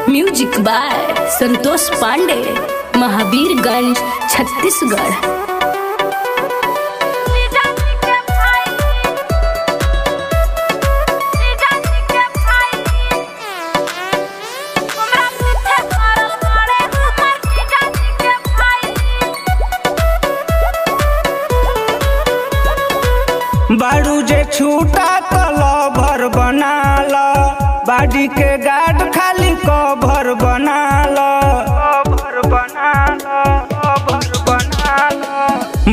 Music by Santosh Pandey, Mahavirganj, Chhattisgarh. बारू जे छूटा कलभर बनाल, बाड़ी के गार्ड खाली कभर बनाल,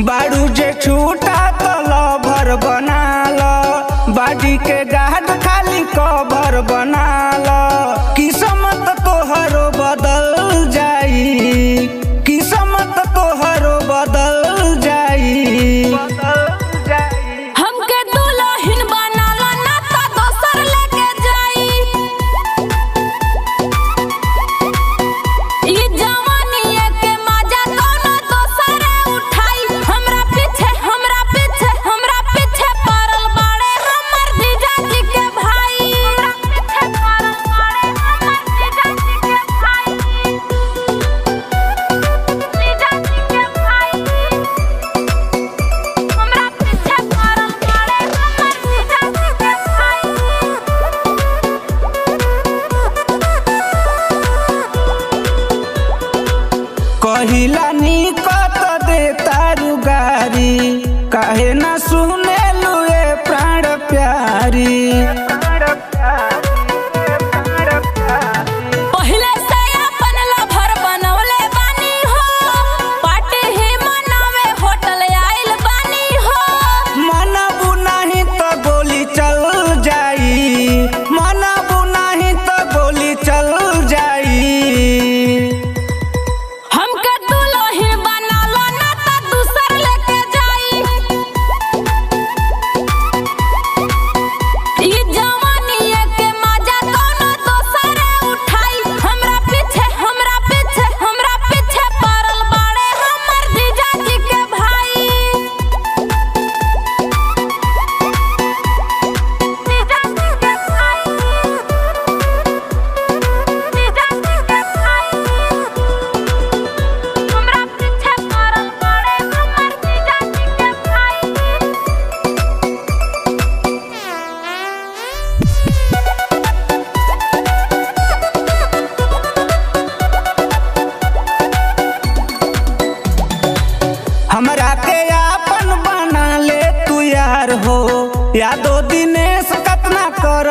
बारू जे छूटा कलभर बनाल, बाड़ी के गार्ड खाली कभर बनाल। किस्मत तोहरो बदल जाई, किस्मत तोहरो बदल जाई। कहिला निकट दे तारू गारी, काहे ना सुने लुए प्राण प्यारी। पहले से अपन लभर बनवले बानी हो, पार्टी ही मनावे होटल आइल बानी हो। मनबू नहीं तो गोली चल जाई, मनबू नहीं तो गोली चल जाई। हमरा के आपन बना ले तू यार हो, यादो दिनेश कतना कर